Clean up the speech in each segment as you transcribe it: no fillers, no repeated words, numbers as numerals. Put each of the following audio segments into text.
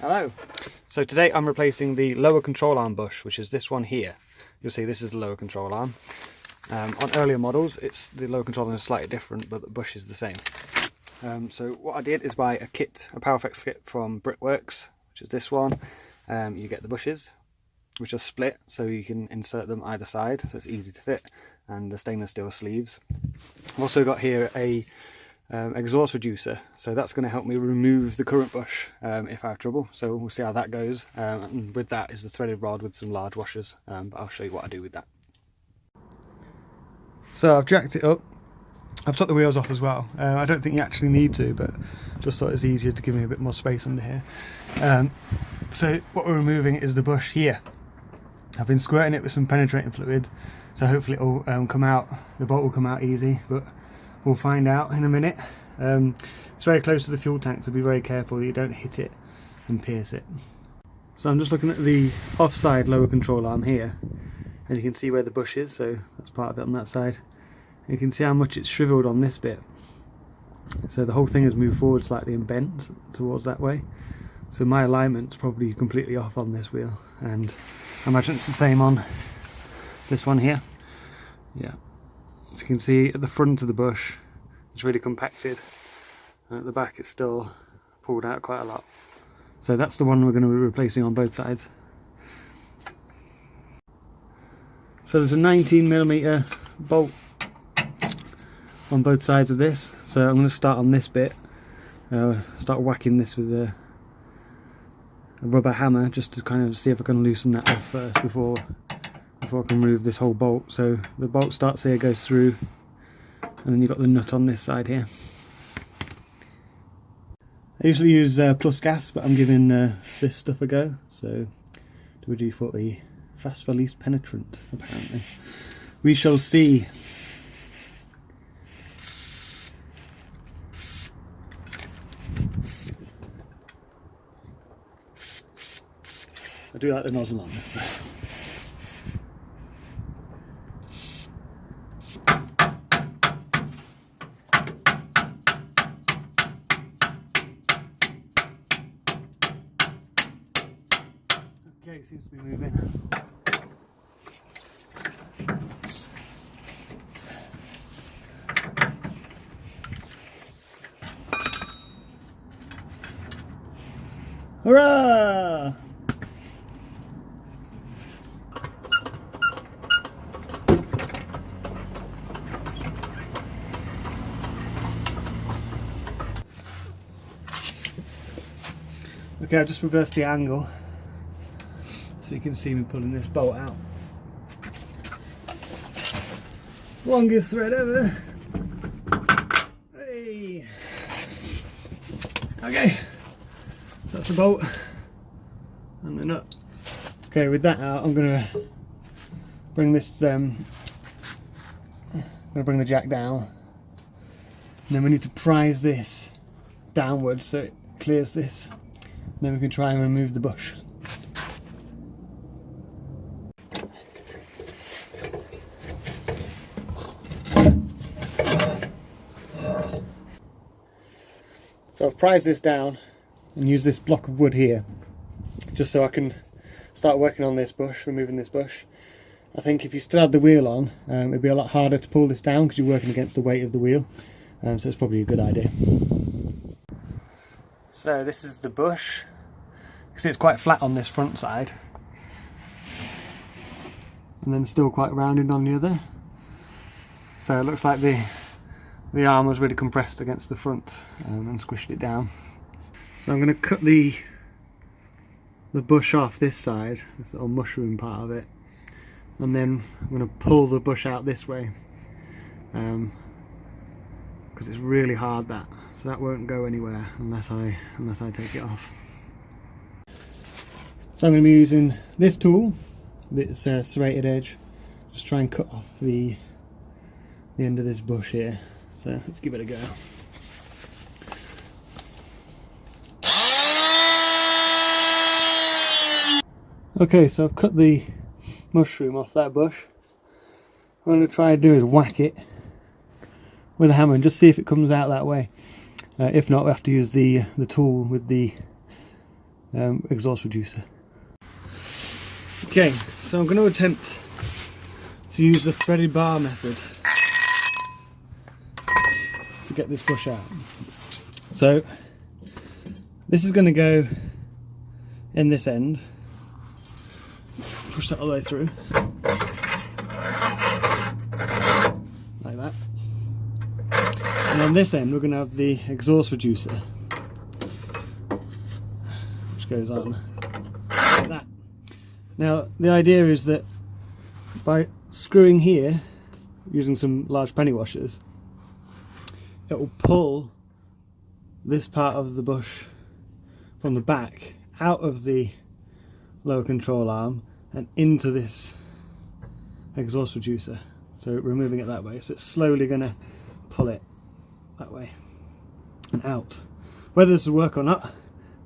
Hello. So today I'm replacing the lower control arm bush, which is this one here. You'll see this is the lower control arm. On earlier models, the lower control arm is slightly different, but the bush is the same. So what I did is buy a PowerFX kit from Brickworks, which is this one. You get the bushes, which are split, so you can insert them either side, so it's easy to fit, and the stainless steel sleeves. I've also got here a exhaust reducer, so that's going to help me remove the current bush if I have trouble, so we'll see how that goes. And with that is the threaded rod with some large washers, but I'll show you what I do with that. So I've jacked it up, I've took the wheels off as well. I don't think you actually need to, but just thought it was easier to give me a bit more space under here. So what we're removing is the bush here. I've been squirting it with some penetrating fluid, so hopefully it'll come out, the bolt will come out easy, but we'll find out in a minute. It's very close to the fuel tank, so be very careful that you don't hit it and pierce it. So I'm just looking at the offside lower control arm here, and you can see where the bush is, so that's part of it on that side. You can see how much it's shriveled on this bit. So the whole thing has moved forward slightly and bent towards that way. So my alignment's probably completely off on this wheel, and I imagine it's the same on this one here. Yeah. As you can see at the front of the bush, it's really compacted, and at the back it's still pulled out quite a lot. So that's the one we're going to be replacing on both sides. So there's a 19mm bolt on both sides of this, so I'm going to start on this bit, start whacking this with a rubber hammer just to kind of see if I can loosen that off first before I can remove this whole bolt. So the bolt starts here, goes through, and then you've got the nut on this side here. I usually use plus gas, but I'm giving this stuff a go, so WD-40 fast release penetrant apparently. We shall see. I do like the nozzle on this though. Okay, it seems to be moving. Hurrah! Okay, I've just reversed the angle so you can see me pulling this bolt out. Longest thread ever. Hey. Okay, so that's the bolt and the nut. Okay, with that out, I'm gonna bring this. I'm gonna bring the jack down, and then we need to prise this downwards so it clears this. And then we can try and remove the bush. So I've prised this down and used this block of wood here just so I can start working on this bush, removing this bush. I think if you still had the wheel on, it'd be a lot harder to pull this down because you're working against the weight of the wheel, so it's probably a good idea. So this is the bush. You can see it's quite flat on this front side, and then still quite rounded on the other. So it looks like the arm was really compressed against the front and squished it down. So I'm going to cut the bush off this side, this little mushroom part of it, and then I'm going to pull the bush out this way because it's really hard, that, so that won't go anywhere unless I take it off. So I'm going to be using this tool, this serrated edge, just try and cut off the end of this bush here. So let's give it a go. Okay, so I've cut the mushroom off that bush. What I'm going to try and do is whack it with a hammer and just see if it comes out that way. If not, we have to use the tool with the exhaust reducer. Okay, so I'm going to attempt to use the threaded bar method to get this bush out. So this is going to go in this end, push that all the way through, like that. And on this end we're going to have the exhaust reducer, which goes on like that. Now the idea is that by screwing here, using some large penny washers, it will pull this part of the bush from the back out of the lower control arm and into this exhaust reducer. So removing it that way, so it's slowly going to pull it that way and out. Whether this will work or not,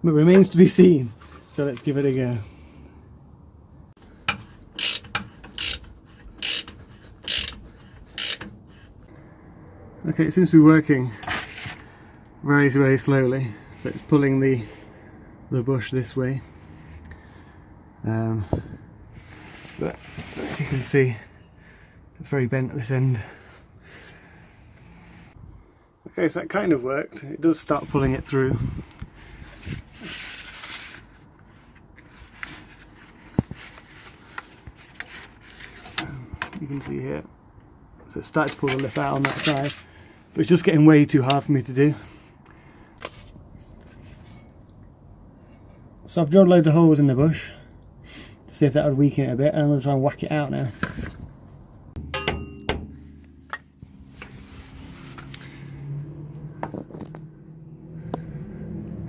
it remains to be seen. So let's give it a go. Okay, it seems to be working very, very slowly. So it's pulling the bush this way. But if you can see, it's very bent at this end. Okay, so that kind of worked. It does start pulling it through. You can see here. So it started to pull the lip out on that side, but it's just getting way too hard for me to do. So I've drilled loads of holes in the bush to see if that would weaken it a bit, and I'm going to try and whack it out now.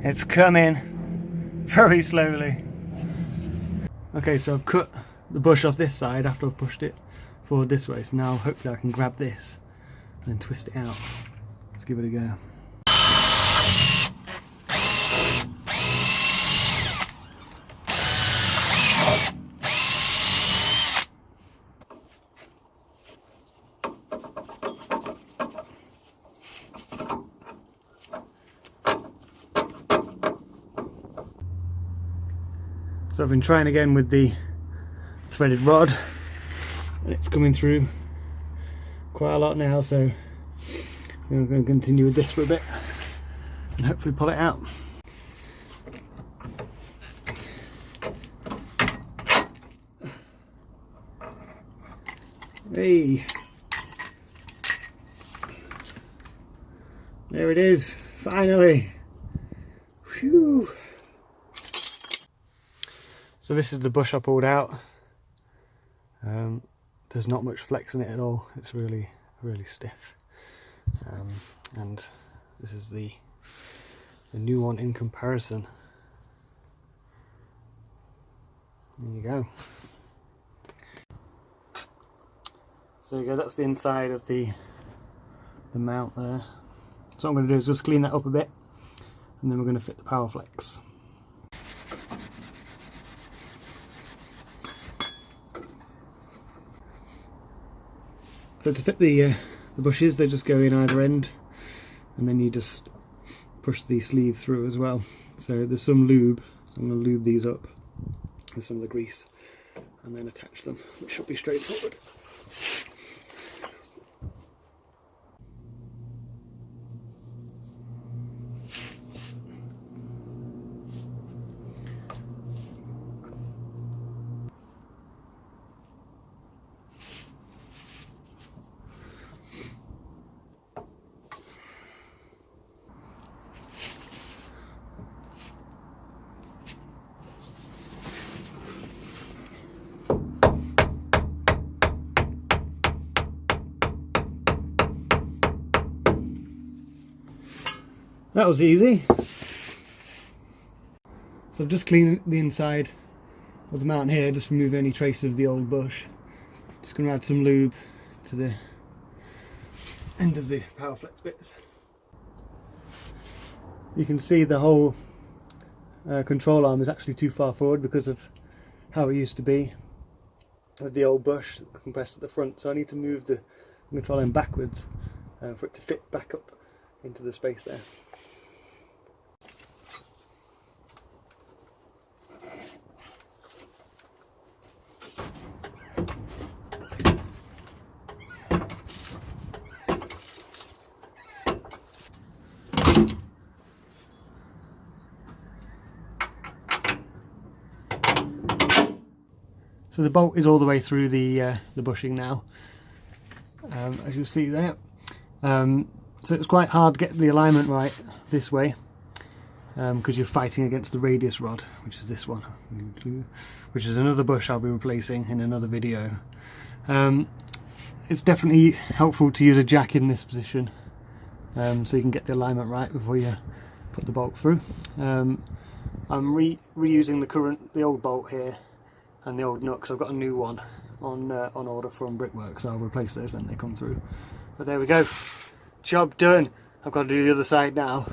It's coming very slowly. Okay, so I've cut the bush off this side after I've pushed it forward this way, so now hopefully I can grab this and then twist it out. Let's give it a go. So I've been trying again with the threaded rod, and it's coming through quite a lot now, so I'm going to continue with this for a bit and hopefully pull it out. Hey, there it is, finally. Phew. So this is the bush I pulled out. There's not much flex in it at all. It's really, really stiff. And this is the new one in comparison. There you go. So there you go, that's the inside of the mount there. So what I'm going to do is just clean that up a bit, and then we're going to fit the power flex. So to fit the bushes, they just go in either end, and then you just push the sleeve through as well. So there's some lube, so I'm going to lube these up with some of the grease and then attach them, which should be straightforward. That was easy. So I've just cleaned the inside of the mount here, just remove any traces of the old bush. Just going to add some lube to the end of the power flex bits. You can see the whole control arm is actually too far forward because of how it used to be with the old bush compressed at the front, so I need to move the control arm backwards for it to fit back up into the space there. So the bolt is all the way through the bushing now, as you'll see there. So it's quite hard to get the alignment right this way, because you're fighting against the radius rod, which is this one, which is another bush I'll be replacing in another video. It's definitely helpful to use a jack in this position, so you can get the alignment right before you put the bolt through. I'm reusing the old bolt here and the old nut, because I've got a new one on order from Brickwork, so I'll replace those when they come through. But there we go, job done. I've got to do the other side now.